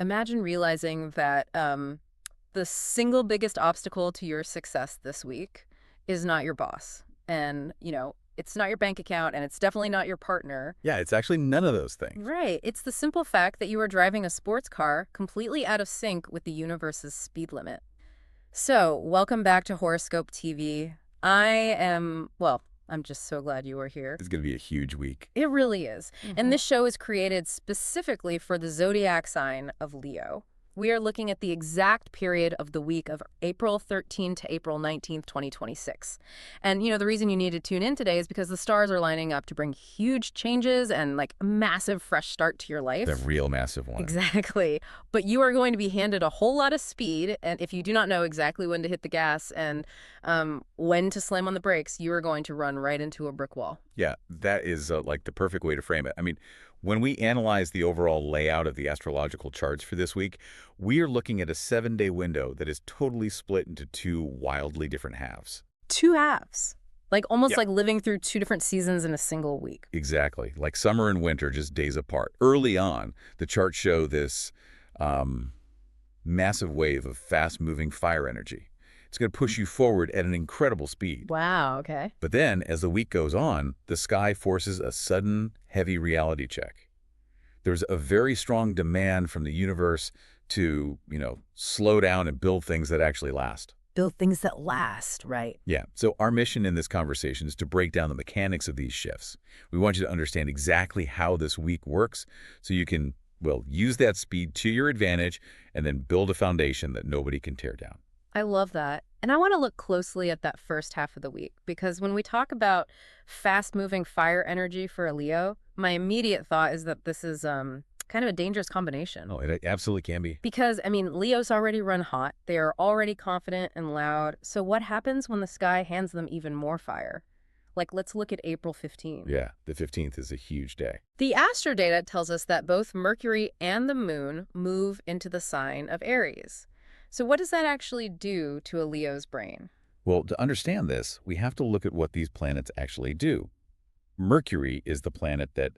Imagine realizing that the single biggest obstacle to your success this week is not your boss. And, it's not your bank account, and it's definitely not your partner. Yeah, it's actually none of those things. Right. It's the simple fact that you are driving a sports car completely out of sync with the universe's speed limit. So, welcome back to Horoscope TV. I'm just so glad you are here. It's going to be a huge week. It really is. And this show is created specifically for the zodiac sign of Leo. We are looking at the exact period of the week of April 13th to April 19th, 2026. And, the reason you need to tune in today is because the stars are lining up to bring huge changes and, like, a massive fresh start to your life. The real massive one. Exactly. But you are going to be handed a whole lot of speed, and if you do not know exactly when to hit the gas and when to slam on the brakes, you are going to run right into a brick wall. Yeah, that is like the perfect way to frame it. I mean, when we analyze the overall layout of the astrological charts for this week, we are looking at a 7-day window that is totally split into two wildly different halves. Two halves. Like almost Yep. like living through two different seasons in a single week. Exactly. Like summer and winter, just days apart. Early on, the charts show this massive wave of fast-moving fire energy. It's going to push you forward at an incredible speed. Wow, okay. But then, as the week goes on, the sky forces a sudden, heavy reality check. There's a very strong demand from the universe to, slow down and build things that actually last. Build things that last, right? Yeah, so our mission in this conversation is to break down the mechanics of these shifts. We want you to understand exactly how this week works so you can, use that speed to your advantage and then build a foundation that nobody can tear down. I love that. And I want to look closely at that first half of the week because when we talk about fast-moving fire energy for a Leo, my immediate thought is that this is kind of a dangerous combination. Oh, it absolutely can be. Because, Leos already run hot. They are already confident and loud. So what happens when the sky hands them even more fire? Like, let's look at April 15th. Yeah, the 15th is a huge day. The astro data tells us that both Mercury and the moon move into the sign of Aries. So what does that actually do to a Leo's brain? Well, to understand this, we have to look at what these planets actually do. Mercury is the planet that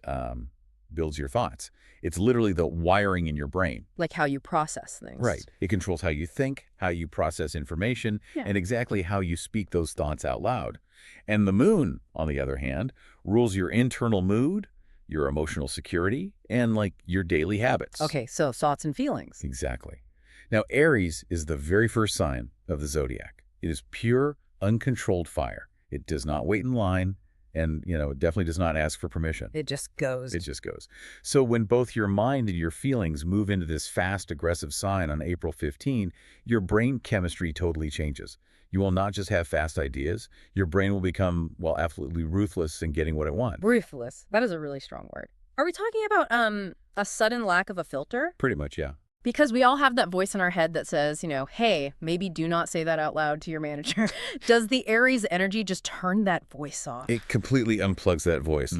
builds your thoughts. It's literally the wiring in your brain. Like how you process things. Right. It controls how you think, how you process information, Yeah. and exactly how you speak those thoughts out loud. And the moon, on the other hand, rules your internal mood, your emotional security, and, your daily habits. Okay, so thoughts and feelings. Exactly. Now, Aries is the very first sign of the zodiac. It is pure, uncontrolled fire. It does not wait in line, and, it definitely does not ask for permission. It just goes. It just goes. So when both your mind and your feelings move into this fast, aggressive sign on April 15, your brain chemistry totally changes. You will not just have fast ideas. Your brain will become, absolutely ruthless in getting what it wants. Ruthless. That is a really strong word. Are we talking about a sudden lack of a filter? Pretty much, yeah. Because we all have that voice in our head that says, hey, maybe do not say that out loud to your manager. Does the Aries energy just turn that voice off? It completely unplugs that voice,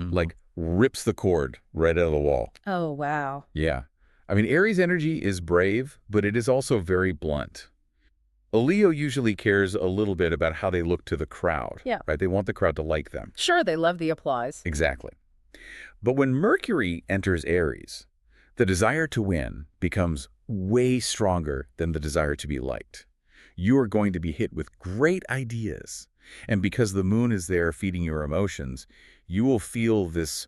rips the cord right out of the wall. Oh, wow. Yeah. Aries energy is brave, but it is also very blunt. A Leo usually cares a little bit about how they look to the crowd. Yeah. Right? They want the crowd to like them. Sure, they love the applause. Exactly. But when Mercury enters Aries, the desire to win becomes way stronger than the desire to be liked. You are going to be hit with great ideas. And because the moon is there feeding your emotions, you will feel this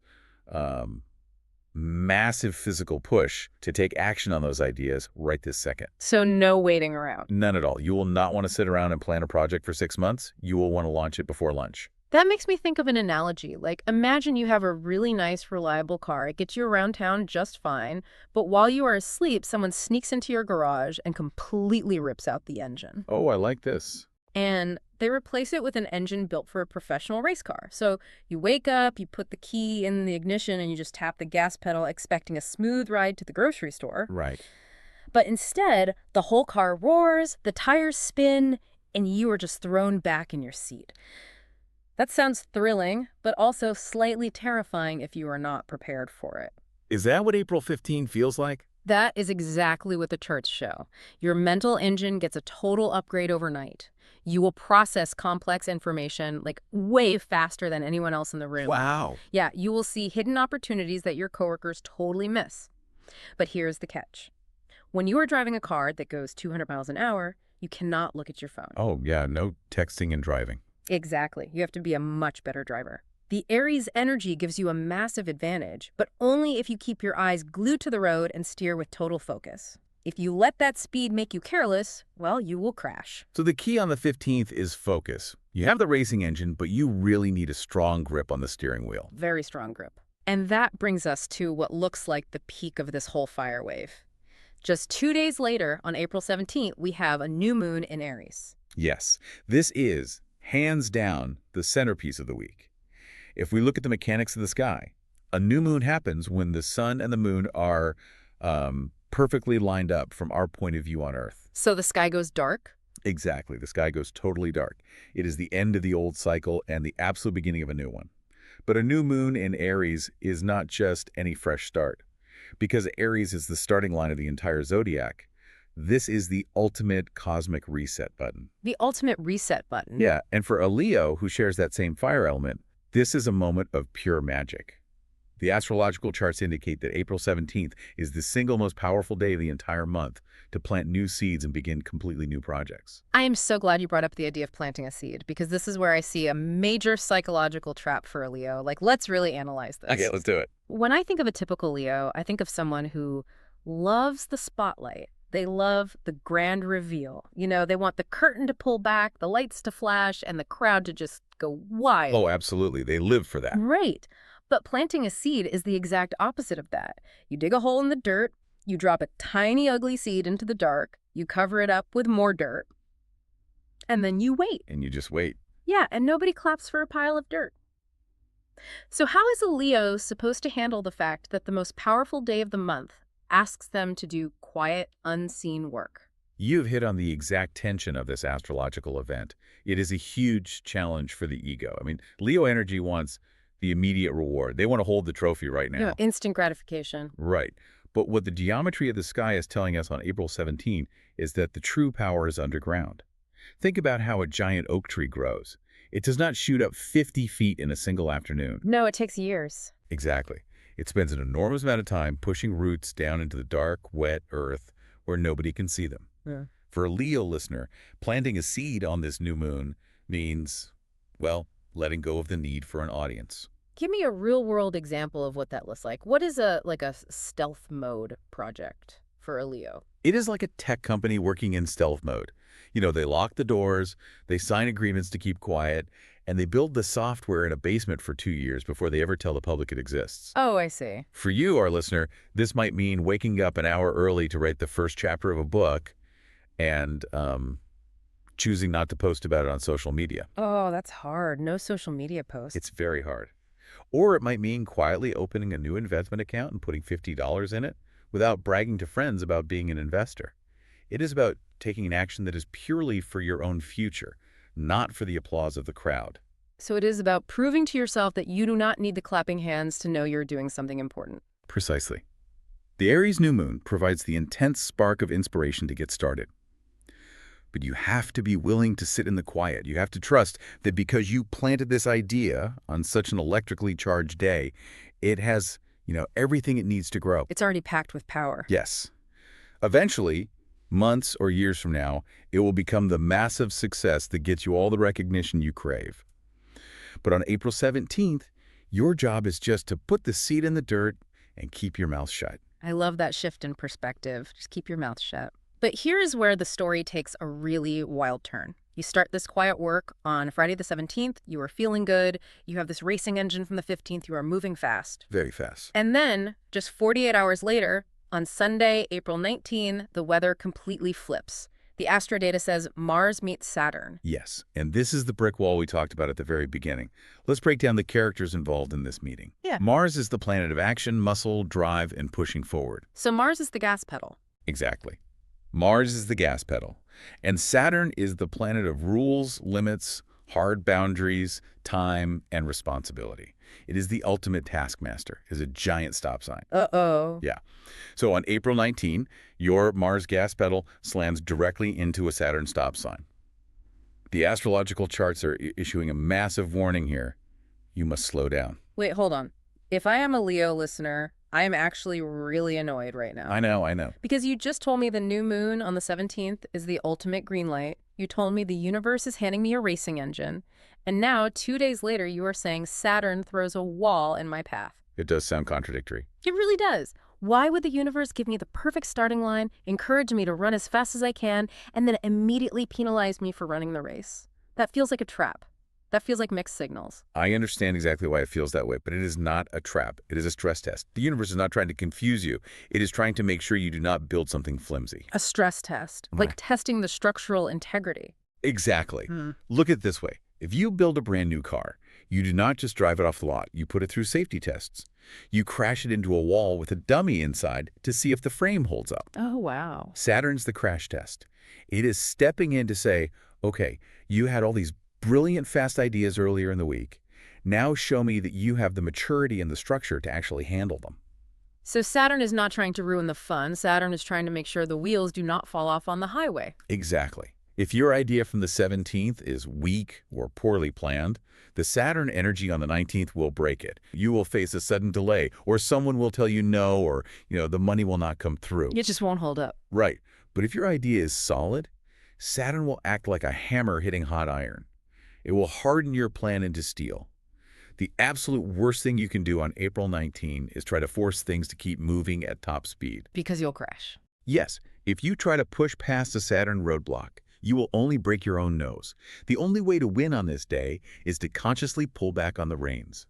massive physical push to take action on those ideas right this second. So no waiting around. None at all. You will not want to sit around and plan a project for 6 months. You will want to launch it before lunch. That makes me think of an analogy. Like, imagine you have a really nice, reliable car. It gets you around town just fine. But while you are asleep, someone sneaks into your garage and completely rips out the engine. Oh, I like this. And they replace it with an engine built for a professional race car. So you wake up, you put the key in the ignition, and you just tap the gas pedal, expecting a smooth ride to the grocery store. Right. But instead, the whole car roars, the tires spin, and you are just thrown back in your seat. That sounds thrilling, but also slightly terrifying if you are not prepared for it. Is that what April 15 feels like? That is exactly what the charts show. Your mental engine gets a total upgrade overnight. You will process complex information way faster than anyone else in the room. Wow. Yeah, you will see hidden opportunities that your coworkers totally miss. But here's the catch. When you are driving a car that goes 200 miles an hour, you cannot look at your phone. Oh, yeah, no texting and driving. Exactly. You have to be a much better driver. The Aries energy gives you a massive advantage, but only if you keep your eyes glued to the road and steer with total focus. If you let that speed make you careless, well, you will crash. So the key on the 15th is focus. You have the racing engine, but you really need a strong grip on the steering wheel. Very strong grip. And that brings us to what looks like the peak of this whole fire wave. Just 2 days later, on April 17th, we have a new moon in Aries. Yes, this is, hands down, the centerpiece of the week. If we look at the mechanics of the sky, a new moon happens when the sun and the moon are perfectly lined up from our point of view on Earth. So the sky goes dark? Exactly. The sky goes totally dark. It is the end of the old cycle and the absolute beginning of a new one. But a new moon in Aries is not just any fresh start. Because Aries is the starting line of the entire zodiac, this is the ultimate cosmic reset button. The ultimate reset button. Yeah, and for a Leo who shares that same fire element, this is a moment of pure magic. The astrological charts indicate that April 17th is the single most powerful day of the entire month to plant new seeds and begin completely new projects. I am so glad you brought up the idea of planting a seed, because this is where I see a major psychological trap for a Leo. Like, let's really analyze this. Okay, let's do it. When I think of a typical Leo, I think of someone who loves the spotlight. They love the grand reveal. You know, they want the curtain to pull back, the lights to flash, and the crowd to just go wild. Oh, absolutely. They live for that. Right. But planting a seed is the exact opposite of that. You dig a hole in the dirt, you drop a tiny, ugly seed into the dark, you cover it up with more dirt, and then you wait. And you just wait. Yeah, and nobody claps for a pile of dirt. So how is a Leo supposed to handle the fact that the most powerful day of the month asks them to do quiet, unseen work? You've hit on the exact tension of this astrological event. It is a huge challenge for the ego. I mean, Leo energy wants the immediate reward. They want to hold the trophy right now. You know, instant gratification. Right. But what the geometry of the sky is telling us on April 17 is that the true power is underground. Think about how a giant oak tree grows. It does not shoot up 50 feet in a single afternoon. No, it takes years. Exactly. It spends an enormous amount of time pushing roots down into the dark, wet earth where nobody can see them. Yeah. For a Leo listener, planting a seed on this new moon means, well, letting go of the need for an audience. Give me a real-world example of what that looks like. What is a stealth mode project for a Leo? It is like a tech company working in stealth mode. You know, they lock the doors, they sign agreements to keep quiet, and they build the software in a basement for 2 years before they ever tell the public it exists. Oh, I see. For you, our listener, this might mean waking up an hour early to write the first chapter of a book and choosing not to post about it on social media. Oh, that's hard. No social media posts. It's very hard. Or it might mean quietly opening a new investment account and putting $50 in it without bragging to friends about being an investor. It is about taking an action that is purely for your own future, not for the applause of the crowd. So it is about proving to yourself that you do not need the clapping hands to know you're doing something important. Precisely. The Aries new moon provides the intense spark of inspiration to get started. But you have to be willing to sit in the quiet. You have to trust that because you planted this idea on such an electrically charged day, it has, everything it needs to grow. It's already packed with power. Yes. Eventually, months or years from now, it will become the massive success that gets you all the recognition you crave. But on April 17th, your job is just to put the seed in the dirt and keep your mouth shut. I love that shift in perspective. Just keep your mouth shut. But here is where the story takes a really wild turn. You start this quiet work on Friday the 17th. You are feeling good. You have this racing engine from the 15th. You are moving fast. Very fast. And then, just 48 hours later, on Sunday, April 19, the weather completely flips. The astro data says Mars meets Saturn. Yes, and this is the brick wall we talked about at the very beginning. Let's break down the characters involved in this meeting. Yeah. Mars is the planet of action, muscle, drive, and pushing forward. So Mars is the gas pedal. Exactly. Mars is the gas pedal. And Saturn is the planet of rules, limits, hard boundaries, time, and responsibility. It is the ultimate taskmaster. It is a giant stop sign. Uh-oh. Yeah. So on April 19, your Mars gas pedal slams directly into a Saturn stop sign. The astrological charts are issuing a massive warning here. You must slow down. Wait, hold on. If I am a Leo listener, I am actually really annoyed right now. I know, I know. Because you just told me the new moon on the 17th is the ultimate green light. You told me the universe is handing me a racing engine. And now, 2 days later, you are saying Saturn throws a wall in my path. It does sound contradictory. It really does. Why would the universe give me the perfect starting line, encourage me to run as fast as I can, and then immediately penalize me for running the race? That feels like a trap. That feels like mixed signals. I understand exactly why it feels that way, but it is not a trap. It is a stress test. The universe is not trying to confuse you. It is trying to make sure you do not build something flimsy. A stress test, like testing the structural integrity. Exactly. Look at it this way. If you build a brand new car, you do not just drive it off the lot. You put it through safety tests. You crash it into a wall with a dummy inside to see if the frame holds up. Oh, wow. Saturn's the crash test. It is stepping in to say, okay, you had all these brilliant, fast ideas earlier in the week. Now show me that you have the maturity and the structure to actually handle them. So Saturn is not trying to ruin the fun. Saturn is trying to make sure the wheels do not fall off on the highway. Exactly. If your idea from the 17th is weak or poorly planned, the Saturn energy on the 19th will break it. You will face a sudden delay, or someone will tell you no, or the money will not come through. It just won't hold up. Right. But if your idea is solid, Saturn will act like a hammer hitting hot iron. It will harden your plan into steel. The absolute worst thing you can do on April 19 is try to force things to keep moving at top speed. Because you'll crash. Yes, if you try to push past a Saturn roadblock, you will only break your own nose. The only way to win on this day is to consciously pull back on the reins.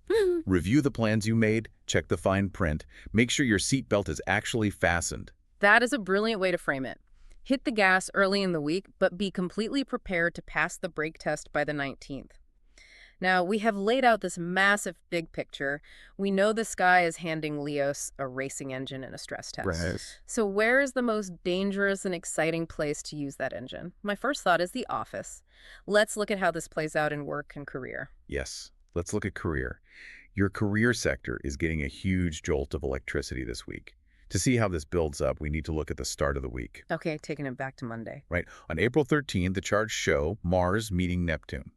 Review the plans you made, check the fine print, make sure your seatbelt is actually fastened. That is a brilliant way to frame it. Hit the gas early in the week, but be completely prepared to pass the brake test by the 19th. Now, we have laid out this massive big picture. We know the sky is handing Leos a racing engine in a stress test. Right. So where is the most dangerous and exciting place to use that engine? My first thought is the office. Let's look at how this plays out in work and career. Yes, let's look at career. Your career sector is getting a huge jolt of electricity this week. To see how this builds up, we need to look at the start of the week. Okay, taking it back to Monday. Right. On April 13th, the charts show Mars meeting Neptune.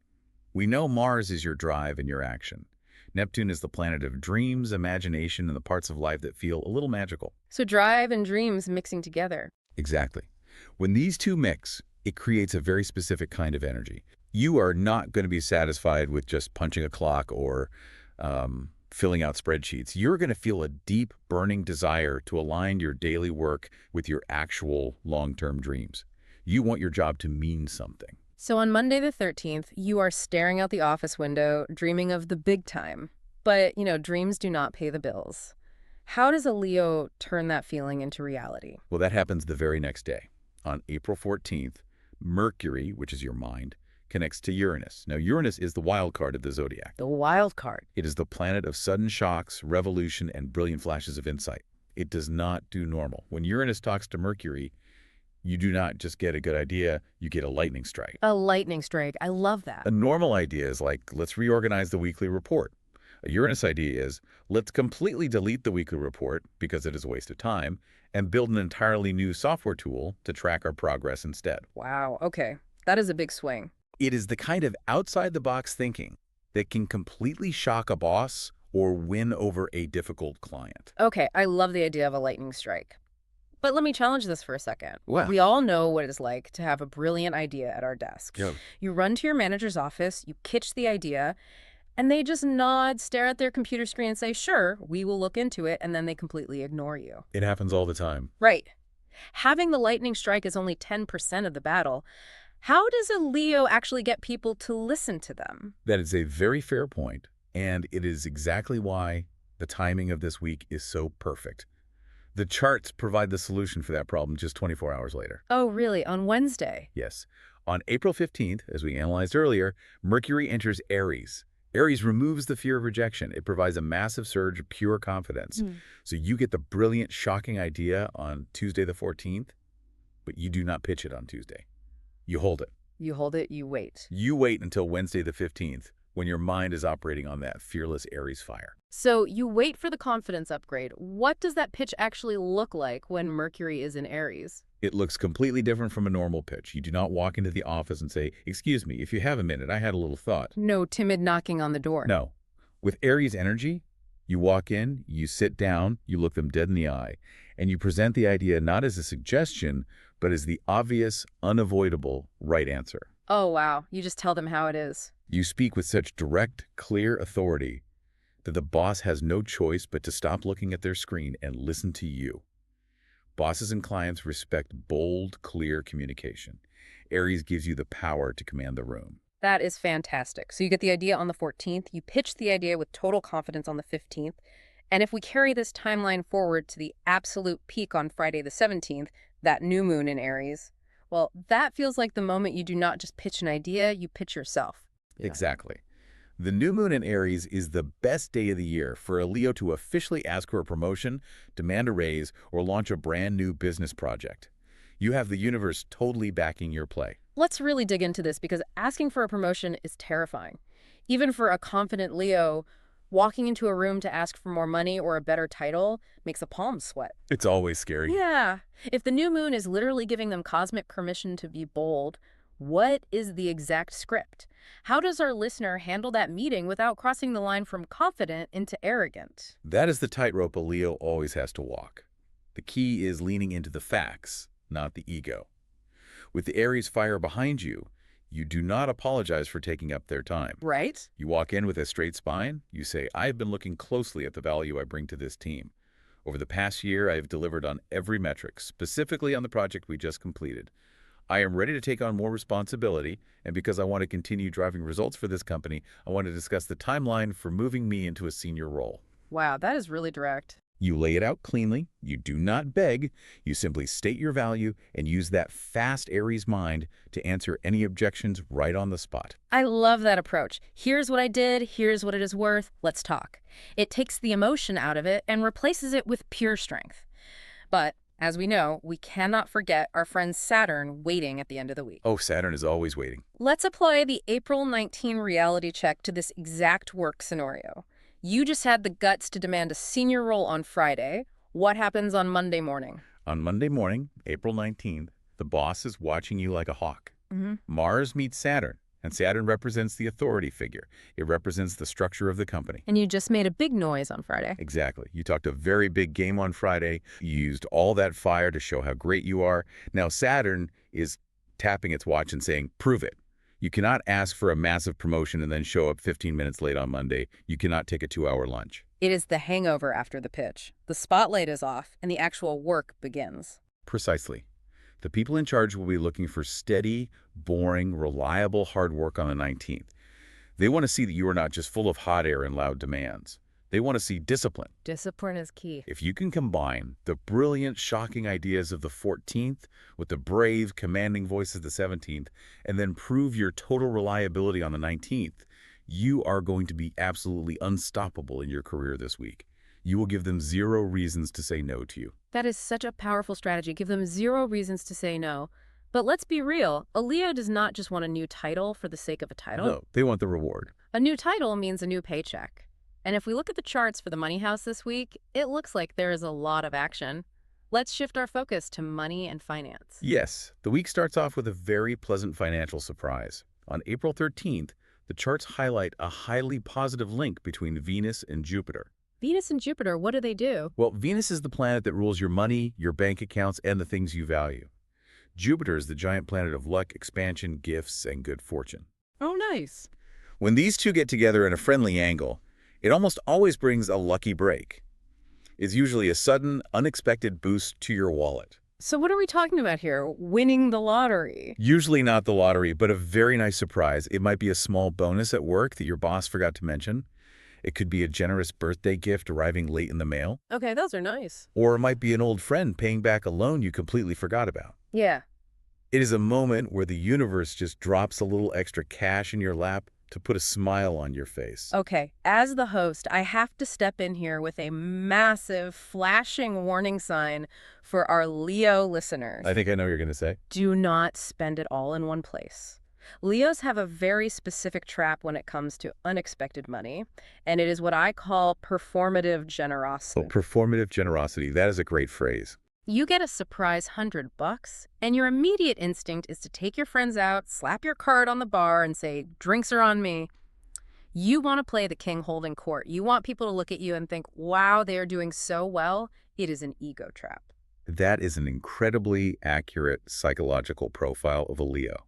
We know Mars is your drive and your action. Neptune is the planet of dreams, imagination, and the parts of life that feel a little magical. So drive and dreams mixing together. Exactly. When these two mix, it creates a very specific kind of energy. You are not going to be satisfied with just punching a clock or filling out spreadsheets. You're going to feel a deep, burning desire to align your daily work with your actual long-term dreams. You want your job to mean something. So on Monday the 13th, you are staring out the office window, dreaming of the big time. But, dreams do not pay the bills. How does a Leo turn that feeling into reality? Well, that happens the very next day. On April 14th, Mercury, which is your mind, connects to Uranus. Now, Uranus is the wild card of the zodiac. The wild card. It is the planet of sudden shocks, revolution, and brilliant flashes of insight. It does not do normal. When Uranus talks to Mercury, you do not just get a good idea, you get a lightning strike. A lightning strike. I love that. A normal idea is like, let's reorganize the weekly report. A Uranus idea is, let's completely delete the weekly report because it is a waste of time and build an entirely new software tool to track our progress instead. Wow. Okay. That is a big swing. It is the kind of outside-the-box thinking that can completely shock a boss or win over a difficult client. Okay. I love the idea of a lightning strike. But let me challenge this for a second. Well, we all know what it's like to have a brilliant idea at our desk. Yeah. You run to your manager's office, you pitch the idea, and they just nod, stare at their computer screen and say, sure, we will look into it, and then they completely ignore you. It happens all the time. Right. Having the lightning strike is only 10% of the battle. How does a Leo actually get people to listen to them? That is a very fair point, and it is exactly why the timing of this week is so perfect. The charts provide the solution for that problem just 24 hours later. Oh, really? On Wednesday? Yes. On April 15th, as we analyzed earlier, Mercury enters Aries. Aries removes the fear of rejection. It provides a massive surge of pure confidence. So you get the brilliant, shocking idea on Tuesday the 14th, but you do not pitch it on Tuesday. You hold it. You hold it, you wait. You wait until Wednesday the 15th, when your mind is operating on that fearless Aries fire. So you wait for the confidence upgrade. What does that pitch actually look like when Mercury is in Aries? It looks completely different from a normal pitch. You do not walk into the office and say, excuse me, if you have a minute, I had a little thought. No timid knocking on the door. No. With Aries energy, You walk in, you sit down, you look them dead in the eye, and you present the idea not as a suggestion, but as the obvious, unavoidable right answer. Oh, wow. You just tell them how it is. You speak with such direct, clear authority that the boss has no choice but to stop looking at their screen and listen to you. Bosses and clients respect bold, clear communication. Aries gives you the power to command the room. That is fantastic. So you get the idea on the 14th, you pitch the idea with total confidence on the 15th, and if we carry this timeline forward to the absolute peak on Friday the 17th, that new moon in Aries, well, that feels like the moment you do not just pitch an idea, you pitch yourself. Yeah. Exactly. The new moon in Aries is the best day of the year for a Leo to officially ask for a promotion, demand a raise, or launch a brand new business project. You have the universe totally backing your play. Let's really dig into this because asking for a promotion is terrifying. Even for a confident Leo, walking into a room to ask for more money or a better title makes a palm sweat. It's always scary. Yeah. If the new moon is literally giving them cosmic permission to be bold, what is the exact script? How does our listener handle that meeting without crossing the line from confident into arrogant? That is the tightrope a Leo always has to walk. The key is leaning into the facts, not the ego. With the Aries fire behind you, you do not apologize for taking up their time. Right? You walk in with a straight spine. You say, I've been looking closely at the value I bring to this team. Over the past year, I have delivered on every metric, specifically on the project we just completed. I am ready to take on more responsibility, and because I want to continue driving results for this company, I want to discuss the timeline for moving me into a senior role. Wow, that is really direct. You lay it out cleanly, you do not beg, you simply state your value and use that fast Aries mind to answer any objections right on the spot. I love that approach. Here's what I did, here's what it is worth, let's talk. It takes the emotion out of it and replaces it with pure strength. But as we know, we cannot forget our friend Saturn waiting at the end of the week. Oh, Saturn is always waiting. Let's apply the April 19 reality check to this exact work scenario. You just had the guts to demand a senior role on Friday. What happens on Monday morning? On Monday morning, April 19th, the boss is watching you like a hawk. Mars meets Saturn, and Saturn represents the authority figure. It represents the structure of the company. And you just made a big noise on Friday. Exactly. You talked a very big game on Friday. You used all that fire to show how great you are. Now Saturn is tapping its watch and saying, prove it. You cannot ask for a massive promotion and then show up 15 minutes late on Monday. You cannot take a 2-hour lunch. It is the hangover after the pitch. The spotlight is off, and the actual work begins. Precisely. The people in charge will be looking for steady, boring, reliable hard work on the 19th. They want to see that you are not just full of hot air and loud demands. They want to see discipline. Discipline is key. If you can combine the brilliant, shocking ideas of the 14th with the brave, commanding voices of the 17th, and then prove your total reliability on the 19th, you are going to be absolutely unstoppable in your career this week. You will give them zero reasons to say no to you. That is such a powerful strategy. Give them zero reasons to say no. But let's be real. A Leo does not just want a new title for the sake of a title. No, they want the reward. A new title means a new paycheck. And if we look at the charts for the money house this week, it looks like there is a lot of action. Let's shift our focus to money and finance. Yes, the week starts off with a very pleasant financial surprise. On April 13th, the charts highlight a highly positive link between Venus and Jupiter. Venus and Jupiter, what do they do? Well, Venus is the planet that rules your money, your bank accounts, and the things you value. Jupiter is the giant planet of luck, expansion, gifts, and good fortune. Oh, nice. When these two get together in a friendly angle, it almost always brings a lucky break. It's usually a sudden, unexpected boost to your wallet. So what are we talking about here? Winning the lottery? Usually not the lottery, but a very nice surprise. It might be a small bonus at work that your boss forgot to mention. It could be a generous birthday gift arriving late in the mail. Okay, those are nice. Or it might be an old friend paying back a loan you completely forgot about. Yeah. It is a moment where the universe just drops a little extra cash in your lap to put a smile on your face. Okay, as the host, I have to step in here with a massive flashing warning sign for our Leo listeners. I think I know what you're going to say. Do not spend it all in one place. Leos have a very specific trap when it comes to unexpected money, and it is what I call performative generosity. Oh, performative generosity. That is a great phrase. You get a surprise $100, and your immediate instinct is to take your friends out, slap your card on the bar, and say, drinks are on me. You want to play the king holding court. You want people to look at you and think, wow, they are doing so well. It is an ego trap. That is an incredibly accurate psychological profile of a Leo.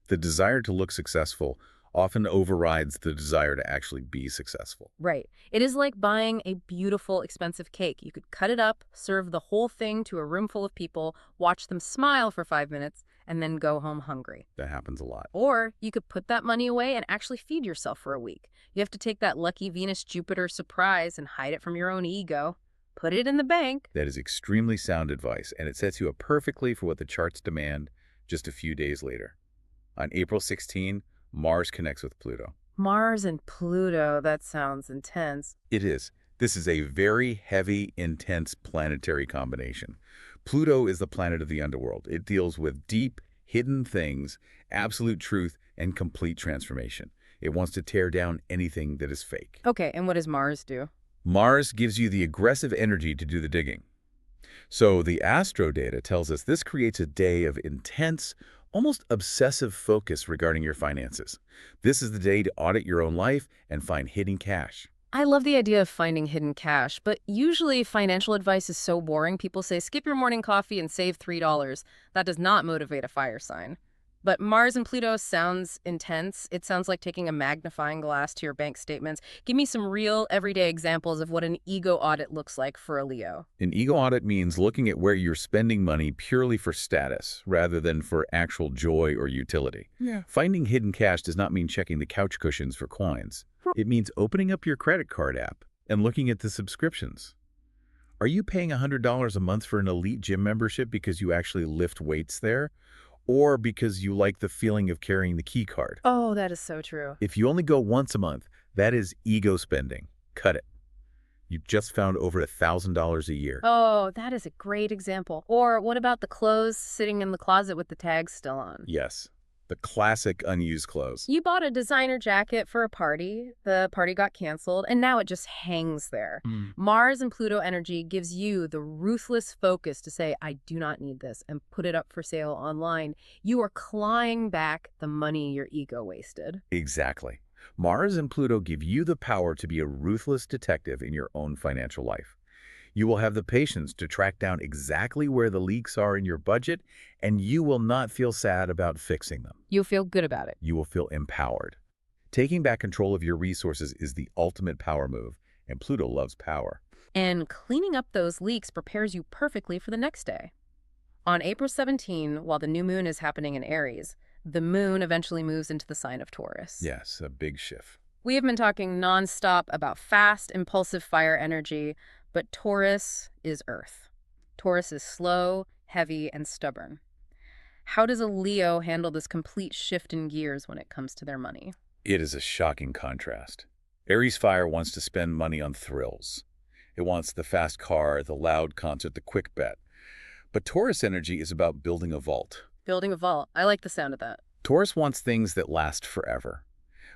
The desire to look successful often overrides the desire to actually be successful. Right. It is like buying a beautiful, expensive cake. You could cut it up, serve the whole thing to a room full of people, watch them smile for 5 minutes, and then go home hungry. That happens a lot. Or you could put that money away and actually feed yourself for a week. You have to take that lucky Venus-Jupiter surprise and hide it from your own ego. Put it in the bank. That is extremely sound advice, and it sets you up perfectly for what the charts demand just a few days later. On April 16, Mars connects with Pluto. Mars and Pluto, that sounds intense. It is. This is a very heavy, intense planetary combination. Pluto is the planet of the underworld. It deals with deep, hidden things, absolute truth, and complete transformation. It wants to tear down anything that is fake. Okay, and what does Mars do? Mars gives you the aggressive energy to do the digging. So the astro data tells us this creates a day of intense, almost obsessive focus regarding your finances. This is the day to audit your own life and find hidden cash. I love the idea of finding hidden cash, but usually financial advice is so boring. People say, skip your morning coffee and save $3. That does not motivate a fire sign. But Mars and Pluto sounds intense. It sounds like taking a magnifying glass to your bank statements. Give me some real, everyday examples of what an ego audit looks like for a Leo. An ego audit means looking at where you're spending money purely for status rather than for actual joy or utility. Yeah. Finding hidden cash does not mean checking the couch cushions for coins. It means opening up your credit card app and looking at the subscriptions. Are you paying $100 a month for an elite gym membership because you actually lift weights there? Or because you like the feeling of carrying the key card? Oh, that is so true. If you only go once a month, that is ego spending. Cut it. You just found over $1,000 a year. Oh, that is a great example. Or what about the clothes sitting in the closet with the tags still on? Yes, the classic unused clothes. You bought a designer jacket for a party, the party got canceled, and now it just hangs there. Mars and Pluto energy gives you the ruthless focus to say, I do not need this, and put it up for sale online. You are clawing back the money your ego wasted. Exactly. Mars and Pluto give you the power to be a ruthless detective in your own financial life. You will have the patience to track down exactly where the leaks are in your budget, and you will not feel sad about fixing them. You'll feel good about it. You will feel empowered. Taking back control of your resources is the ultimate power move, and Pluto loves power. And cleaning up those leaks prepares you perfectly for the next day. On April 17, while the new moon is happening in Aries, the moon eventually moves into the sign of Taurus. Yes, a big shift. We have been talking nonstop about fast, impulsive fire energy, but Taurus is earth. Taurus is slow, heavy, and stubborn. How does a Leo handle this complete shift in gears when it comes to their money? It is a shocking contrast. Aries fire wants to spend money on thrills. It wants the fast car, the loud concert, the quick bet. But Taurus energy is about building a vault. Building a vault. I like the sound of that. Taurus wants things that last forever.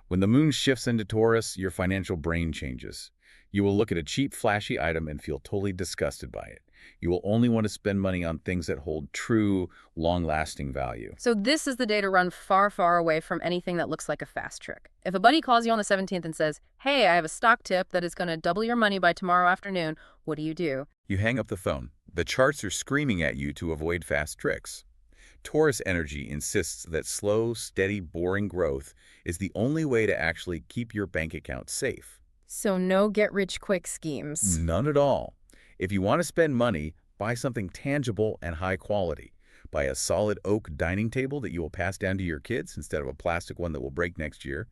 When the moon shifts into Taurus, your financial brain changes. You will look at a cheap, flashy item and feel totally disgusted by it. You will only want to spend money on things that hold true, long-lasting value. So this is the day to run far, far away from anything that looks like a fast trick. If a buddy calls you on the 17th and says, hey, I have a stock tip that is going to double your money by tomorrow afternoon, what do? You hang up the phone. The charts are screaming at you to avoid fast tricks. Taurus energy insists that slow, steady, boring growth is the only way to actually keep your bank account safe. So no get-rich-quick schemes. None at all. If you want to spend money, buy something tangible and high quality. Buy a solid oak dining table that you will pass down to your kids instead of a plastic one that will break next year.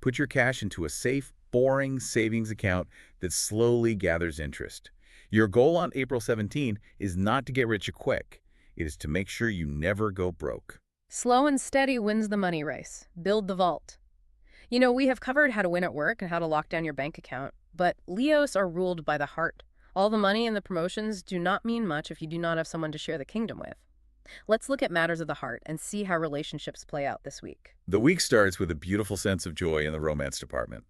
Put your cash into a safe, boring savings account that slowly gathers interest. Your goal on April 17 is not to get rich quick. It is to make sure you never go broke. Slow and steady wins the money race. Build the vault. You know, we have covered how to win at work and how to lock down your bank account, but Leos are ruled by the heart. All the money and the promotions do not mean much if you do not have someone to share the kingdom with. Let's look at matters of the heart and see how relationships play out this week. The week starts with a beautiful sense of joy in the romance department.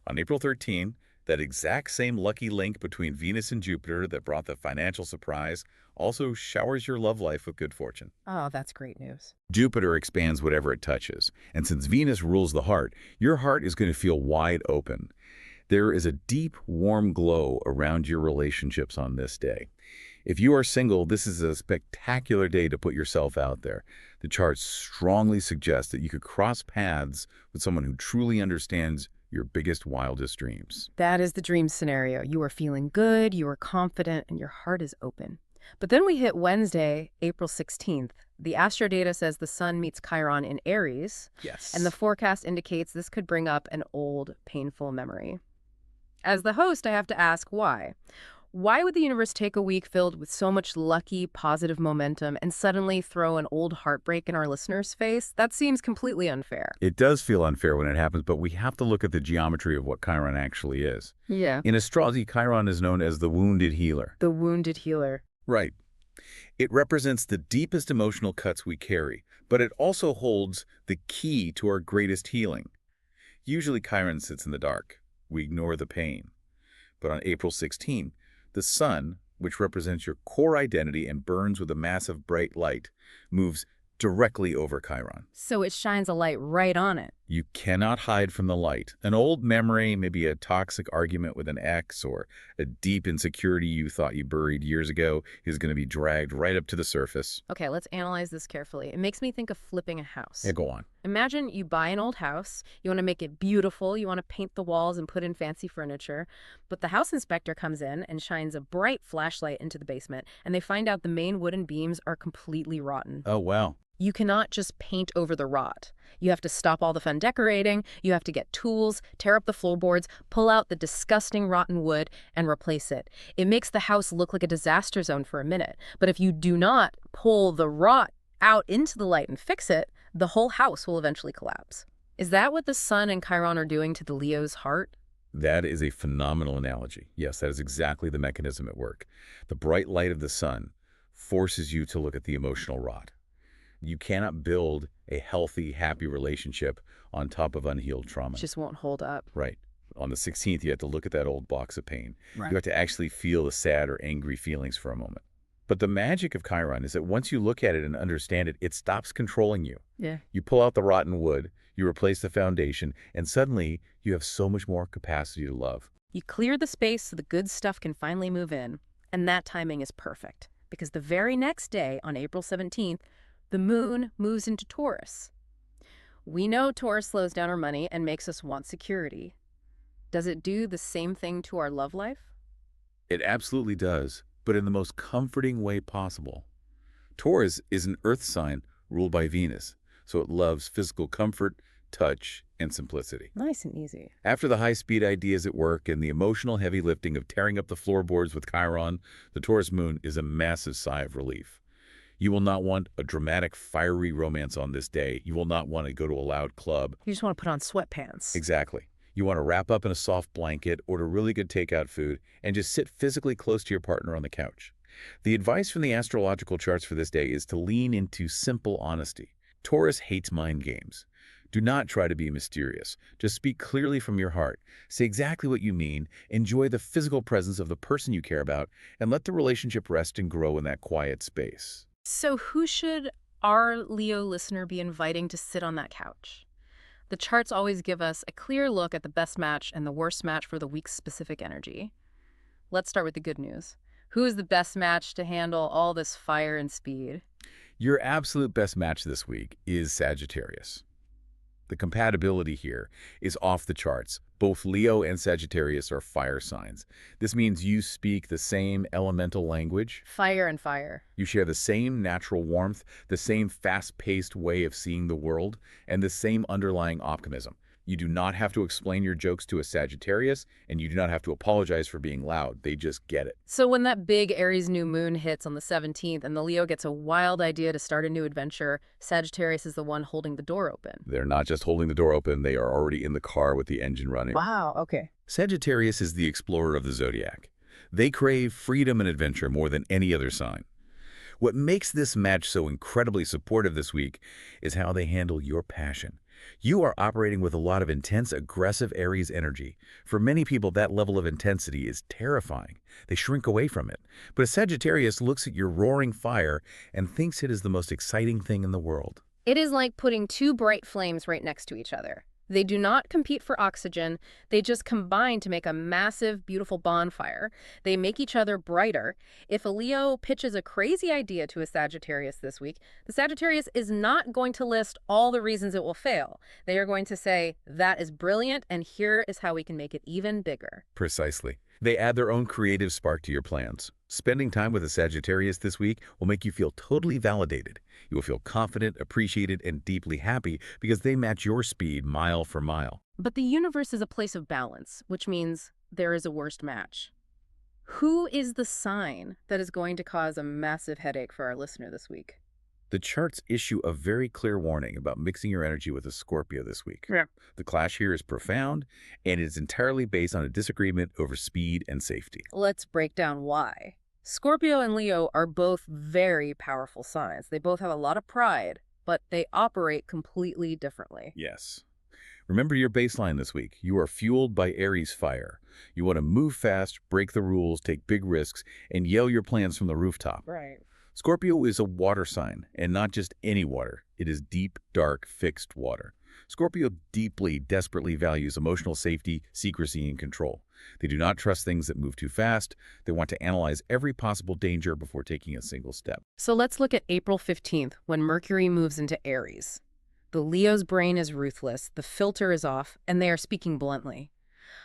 On April 13, that exact same lucky link between Venus and Jupiter that brought the financial surprise also showers your love life with good fortune. Oh, that's great news. Jupiter expands whatever it touches, and since Venus rules the heart, your heart is going to feel wide open. There is a deep, warm glow around your relationships on this day. If you are single, this is a spectacular day to put yourself out there. The charts strongly suggest that you could cross paths with someone who truly understands your biggest, wildest dreams. That is the dream scenario. You are feeling good, you are confident, and your heart is open. But then we hit Wednesday, April 16th. The astro data says the sun meets Chiron in Aries, Yes. and the forecast indicates this could bring up an old, painful memory. As the host, I have to ask why. Why would the universe take a week filled with so much lucky, positive momentum and suddenly throw an old heartbreak in our listeners' face? That seems completely unfair. It does feel unfair when it happens, but we have to look at the geometry of what Chiron actually is. Yeah. In astrology, Chiron is known as the wounded healer. The wounded healer. Right. It represents the deepest emotional cuts we carry, but it also holds the key to our greatest healing. Usually Chiron sits in the dark. We ignore the pain. But on April 16, the sun, which represents your core identity and burns with a massive bright light, moves directly over Chiron. So it shines a light right on it. You cannot hide from the light. An old memory, maybe a toxic argument with an ex, or a deep insecurity you thought you buried years ago, is going to be dragged right up to the surface. Okay, let's analyze this carefully. It makes me think of flipping a house. Yeah, go on. Imagine you buy an old house, you want to make it beautiful, you want to paint the walls and put in fancy furniture, but the house inspector comes in and shines a bright flashlight into the basement, and they find out the main wooden beams are completely rotten. Oh, wow. You cannot just paint over the rot. You have to stop all the fun decorating, you have to get tools, tear up the floorboards, pull out the disgusting rotten wood, and replace it. It makes the house look like a disaster zone for a minute, but if you do not pull the rot out into the light and fix it, the whole house will eventually collapse. Is that what the sun and Chiron are doing to the Leo's heart? That is a phenomenal analogy. Yes, that is exactly the mechanism at work. The bright light of the sun forces you to look at the emotional rot. You cannot build a healthy, happy relationship on top of unhealed trauma. It just won't hold up. Right. On the 16th, you have to look at that old box of pain. Right. You have to actually feel the sad or angry feelings for a moment. But the magic of Chiron is that once you look at it and understand it, it stops controlling you. Yeah. You pull out the rotten wood, you replace the foundation, and suddenly you have so much more capacity to love. You clear the space so the good stuff can finally move in, and that timing is perfect, because the very next day, on April 17th, the moon moves into Taurus. We know Taurus slows down our money and makes us want security. Does it do the same thing to our love life? It absolutely does, but in the most comforting way possible. Taurus is an earth sign ruled by Venus, so it loves physical comfort, touch, and simplicity. Nice and easy. After the high-speed ideas at work and the emotional heavy lifting of tearing up the floorboards with Chiron, the Taurus moon is a massive sigh of relief. You will not want a dramatic, fiery romance on this day. You will not want to go to a loud club. You just want to put on sweatpants. Exactly. You want to wrap up in a soft blanket, order really good takeout food, and just sit physically close to your partner on the couch. The advice from the astrological charts for this day is to lean into simple honesty. Taurus hates mind games. Do not try to be mysterious. Just speak clearly from your heart. Say exactly what you mean, enjoy the physical presence of the person you care about, and let the relationship rest and grow in that quiet space. So who should our Leo listener be inviting to sit on that couch? The charts always give us a clear look at the best match and the worst match for the week's specific energy. Let's start with the good news. Who is the best match to handle all this fire and speed? Your absolute best match this week is Sagittarius. The compatibility here is off the charts. Both Leo and Sagittarius are fire signs. This means you speak the same elemental language. Fire and fire. You share the same natural warmth, the same fast-paced way of seeing the world, and the same underlying optimism. You do not have to explain your jokes to a Sagittarius, and you do not have to apologize for being loud. They just get it. So when that big Aries new moon hits on the 17th and the Leo gets a wild idea to start a new adventure, Sagittarius is the one holding the door open. They're not just holding the door open, they are already in the car with the engine running. Wow, okay. Sagittarius is the explorer of the zodiac. They crave freedom and adventure more than any other sign. What makes this match so incredibly supportive this week is how they handle your passion. You are operating with a lot of intense, aggressive Aries energy. For many people, that level of intensity is terrifying. They shrink away from it. But a Sagittarius looks at your roaring fire and thinks it is the most exciting thing in the world. It is like putting two bright flames right next to each other. They do not compete for oxygen, they just combine to make a massive, beautiful bonfire. They make each other brighter. If a Leo pitches a crazy idea to a Sagittarius this week, the Sagittarius is not going to list all the reasons it will fail. They are going to say, that is brilliant, and here is how we can make it even bigger. Precisely. They add their own creative spark to your plans. Spending time with a Sagittarius this week will make you feel totally validated. You will feel confident, appreciated, and deeply happy because they match your speed mile for mile. But the universe is a place of balance, which means there is a worst match. Who is the sign that is going to cause a massive headache for our listener this week? The charts issue a very clear warning about mixing your energy with a Scorpio this week. Yeah. The clash here is profound, and it is entirely based on a disagreement over speed and safety. Let's break down why. Scorpio and Leo are both very powerful signs. They both have a lot of pride, but they operate completely differently. Yes. Remember your baseline this week. You are fueled by Aries fire. You want to move fast, break the rules, take big risks, and yell your plans from the rooftop. Right. Scorpio is a water sign, and not just any water. It is deep, dark, fixed water. Scorpio deeply, desperately values emotional safety, secrecy, and control. They do not trust things that move too fast. They want to analyze every possible danger before taking a single step. So let's look at April 15th, when Mercury moves into Aries. The Leo's brain is ruthless, the filter is off, and they are speaking bluntly.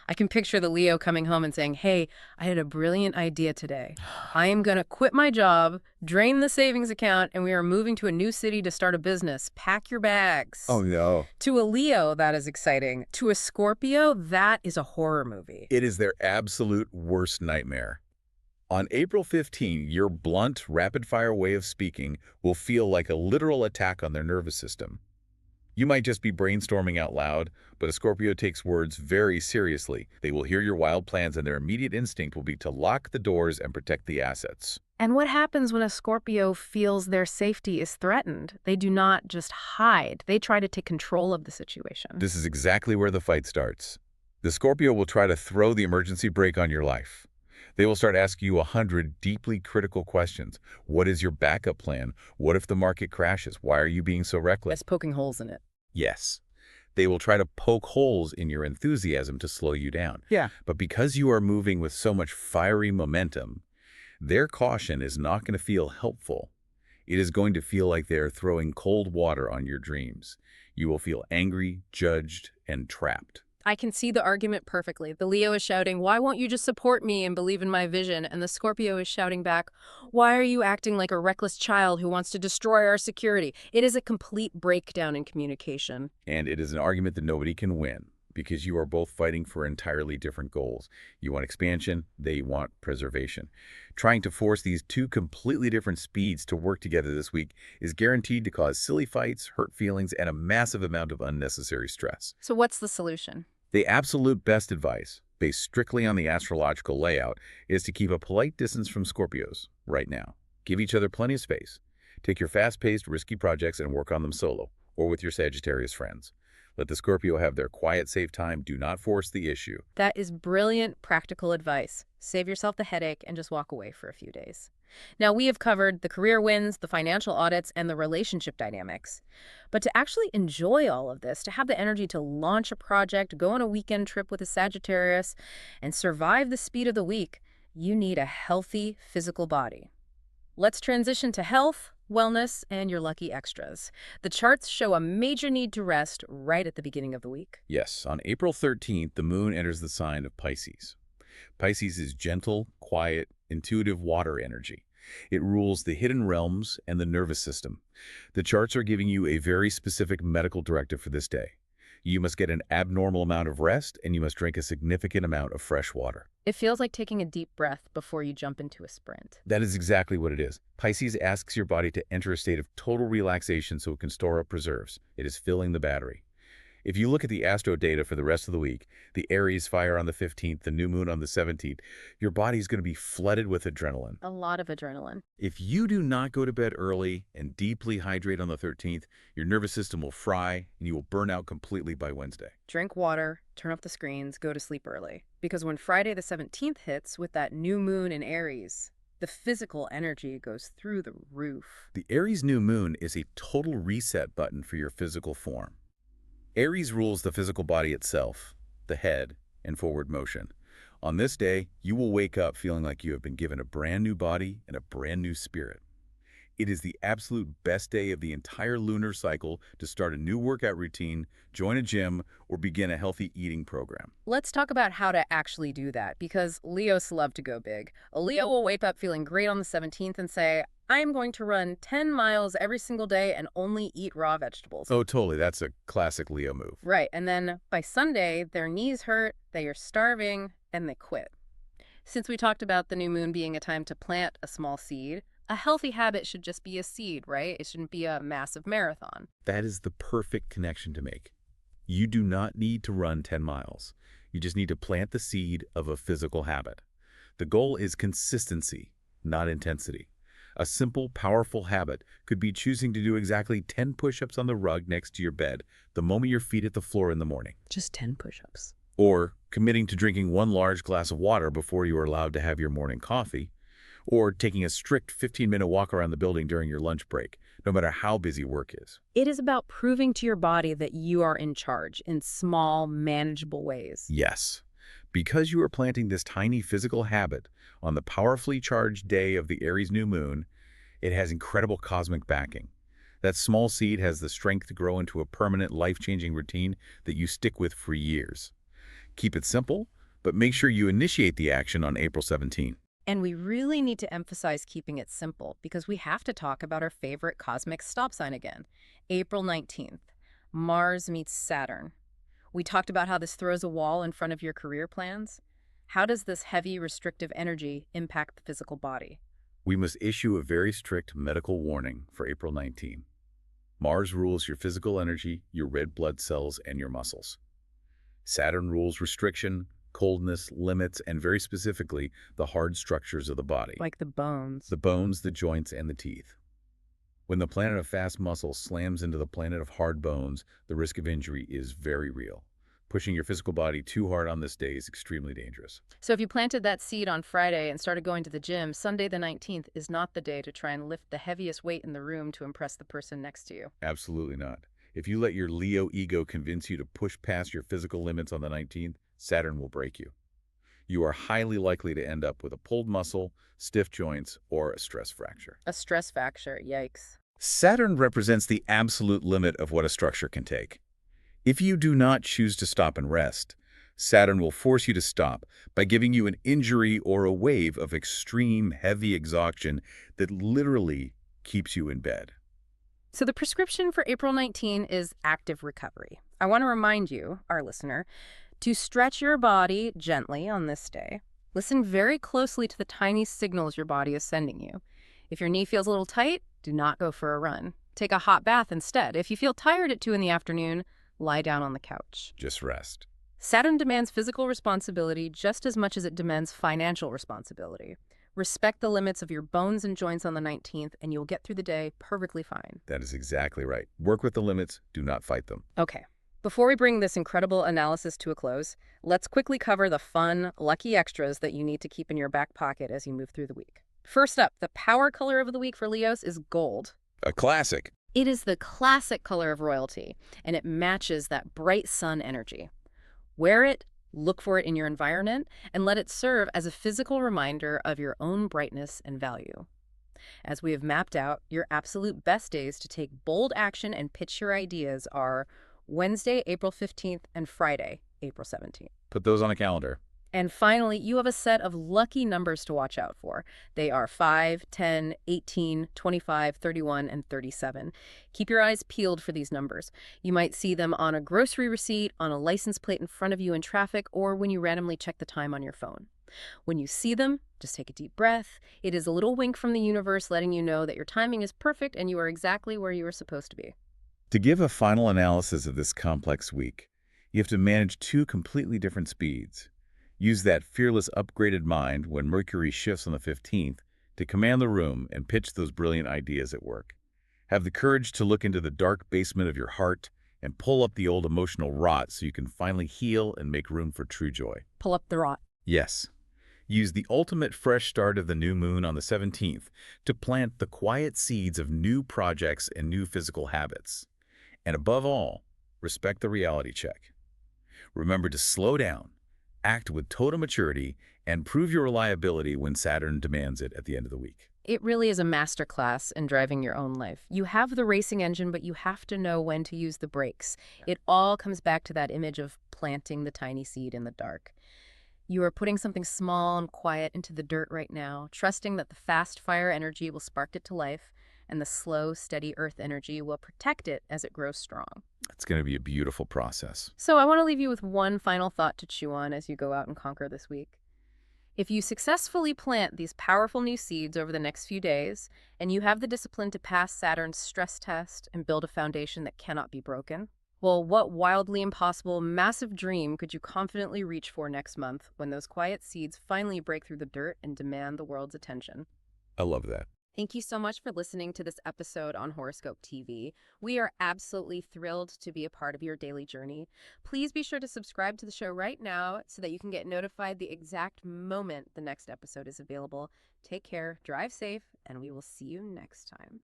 I can picture the Leo coming home and saying, hey, I had a brilliant idea today. I am going to quit my job, drain the savings account, and we are moving to a new city to start a business. Pack your bags. Oh, no. To a Leo, that is exciting. To a Scorpio, that is a horror movie. It is their absolute worst nightmare. On April 15, your blunt, rapid-fire way of speaking will feel like a literal attack on their nervous system. You might just be brainstorming out loud, but a Scorpio takes words very seriously. They will hear your wild plans, and their immediate instinct will be to lock the doors and protect the assets. And what happens when a Scorpio feels their safety is threatened? They do not just hide. They try to take control of the situation. This is exactly where the fight starts. The Scorpio will try to throw the emergency brake on your life. They will start asking you 100 deeply critical questions. What is your backup plan? What if the market crashes? Why are you being so reckless? That's poking holes in it. Yes. They will try to poke holes in your enthusiasm to slow you down. Yeah. But because you are moving with so much fiery momentum, their caution is not going to feel helpful. It is going to feel like they're throwing cold water on your dreams. You will feel angry, judged, and trapped. I can see the argument perfectly. The Leo is shouting, why won't you just support me and believe in my vision? And the Scorpio is shouting back, why are you acting like a reckless child who wants to destroy our security? It is a complete breakdown in communication. And it is an argument that nobody can win because you are both fighting for entirely different goals. You want expansion, they want preservation. Trying to force these two completely different speeds to work together this week is guaranteed to cause silly fights, hurt feelings, and a massive amount of unnecessary stress. So what's the solution? The absolute best advice, based strictly on the astrological layout, is to keep a polite distance from Scorpios right now. Give each other plenty of space. Take your fast-paced, risky projects and work on them solo, or with your Sagittarius friends. Let the Scorpio have their quiet, safe time. Do not force the issue. That is brilliant, practical advice. Save yourself the headache and just walk away for a few days. Now, we have covered the career wins, the financial audits, and the relationship dynamics. But to actually enjoy all of this, to have the energy to launch a project, go on a weekend trip with a Sagittarius, and survive the speed of the week, you need a healthy physical body. Let's transition to health, wellness, and your lucky extras. The charts show a major need to rest right at the beginning of the week. Yes, on April 13th, the moon enters the sign of Pisces. Pisces is gentle, quiet, intuitive water energy. It rules the hidden realms and the nervous system. The charts are giving you a very specific medical directive for this day. You must get an abnormal amount of rest, and you must drink a significant amount of fresh water. It feels like taking a deep breath before you jump into a sprint. That is exactly what it is. Pisces asks your body to enter a state of total relaxation so it can store up reserves. It is filling the battery. If you look at the astro data for the rest of the week, the Aries fire on the 15th, the new moon on the 17th, your body's going to be flooded with adrenaline. A lot of adrenaline. If you do not go to bed early and deeply hydrate on the 13th, your nervous system will fry and you will burn out completely by Wednesday. Drink water, turn off the screens, go to sleep early. Because when Friday the 17th hits with that new moon in Aries, the physical energy goes through the roof. The Aries new moon is a total reset button for your physical form. Aries rules the physical body itself, the head, and forward motion. On this day, you will wake up feeling like you have been given a brand new body and a brand new spirit. It is the absolute best day of the entire lunar cycle to start a new workout routine, join a gym, or begin a healthy eating program. Let's talk about how to actually do that, because Leos love to go big. A Leo will wake up feeling great on the 17th and say, I am going to run 10 miles every single day and only eat raw vegetables. Oh, totally. That's a classic Leo move. Right, and then by Sunday, their knees hurt, they are starving, and they quit. Since we talked about the new moon being a time to plant a small seed, a healthy habit should just be a seed, right? It shouldn't be a massive marathon. That is the perfect connection to make. You do not need to run 10 miles. You just need to plant the seed of a physical habit. The goal is consistency, not intensity. A simple, powerful habit could be choosing to do exactly 10 push-ups on the rug next to your bed the moment your feet hit the floor in the morning. Just 10 push-ups. Or committing to drinking one large glass of water before you are allowed to have your morning coffee. Or taking a strict 15-minute walk around the building during your lunch break, no matter how busy work is. It is about proving to your body that you are in charge in small, manageable ways. Yes. Because you are planting this tiny physical habit on the powerfully charged day of the Aries new moon, it has incredible cosmic backing. That small seed has the strength to grow into a permanent, life-changing routine that you stick with for years. Keep it simple, but make sure you initiate the action on April 17. And we really need to emphasize keeping it simple because we have to talk about our favorite cosmic stop sign again. April 19th, Mars meets Saturn. We talked about how this throws a wall in front of your career plans. How does this heavy, restrictive energy impact the physical body? We must issue a very strict medical warning for April 19. Mars rules your physical energy, your red blood cells, and your muscles. Saturn rules restriction, coldness, limits, and very specifically, the hard structures of the body. Like the bones. The bones, the joints, and the teeth. When the planet of fast muscle slams into the planet of hard bones, the risk of injury is very real. Pushing your physical body too hard on this day is extremely dangerous. So if you planted that seed on Friday and started going to the gym, Sunday the 19th is not the day to try and lift the heaviest weight in the room to impress the person next to you. Absolutely not. If you let your Leo ego convince you to push past your physical limits on the 19th, Saturn will break you. You are highly likely to end up with a pulled muscle, stiff joints, or a stress fracture. A stress fracture, yikes. Saturn represents the absolute limit of what a structure can take. If you do not choose to stop and rest, Saturn will force you to stop by giving you an injury or a wave of extreme, heavy exhaustion that literally keeps you in bed. So the prescription for April 19 is active recovery. I want to remind you, our listener, to stretch your body gently on this day. Listen very closely to the tiny signals your body is sending you. If your knee feels a little tight, do not go for a run. Take a hot bath instead. If you feel tired at 2 in the afternoon, lie down on the couch. Just rest. Saturn demands physical responsibility just as much as it demands financial responsibility. Respect the limits of your bones and joints on the 19th, and you'll get through the day perfectly fine. That is exactly right. Work with the limits, do not fight them. Okay. Before we bring this incredible analysis to a close, let's quickly cover the fun, lucky extras that you need to keep in your back pocket as you move through the week. First up, the power color of the week for Leos is gold. A classic. It is the classic color of royalty, and it matches that bright sun energy. Wear it, look for it in your environment, and let it serve as a physical reminder of your own brightness and value. As we have mapped out, your absolute best days to take bold action and pitch your ideas are Wednesday, April 15th, and Friday, April 17th. Put those on a calendar. And finally, you have a set of lucky numbers to watch out for. They are 5, 10, 18, 25, 31, and 37. Keep your eyes peeled for these numbers. You might see them on a grocery receipt, on a license plate in front of you in traffic, or when you randomly check the time on your phone. When you see them, just take a deep breath. It is a little wink from the universe letting you know that your timing is perfect and you are exactly where you are supposed to be. To give a final analysis of this complex week, you have to manage two completely different speeds. Use that fearless upgraded mind when Mercury shifts on the 15th to command the room and pitch those brilliant ideas at work. Have the courage to look into the dark basement of your heart and pull up the old emotional rot so you can finally heal and make room for true joy. Pull up the rot. Yes. Use the ultimate fresh start of the new moon on the 17th to plant the quiet seeds of new projects and new physical habits. And above all, respect the reality check. Remember to slow down, act with total maturity, and prove your reliability when Saturn demands it at the end of the week. It really is a masterclass in driving your own life. You have the racing engine, but you have to know when to use the brakes. It all comes back to that image of planting the tiny seed in the dark. You are putting something small and quiet into the dirt right now, trusting that the fast fire energy will spark it to life, and the slow, steady earth energy will protect it as it grows strong. It's going to be a beautiful process. So I want to leave you with one final thought to chew on as you go out and conquer this week. If you successfully plant these powerful new seeds over the next few days, and you have the discipline to pass Saturn's stress test and build a foundation that cannot be broken, well, what wildly impossible, massive dream could you confidently reach for next month when those quiet seeds finally break through the dirt and demand the world's attention? I love that. Thank you so much for listening to this episode on Horoscope TV. We are absolutely thrilled to be a part of your daily journey. Please be sure to subscribe to the show right now so that you can get notified the exact moment the next episode is available. Take care, drive safe, and we will see you next time.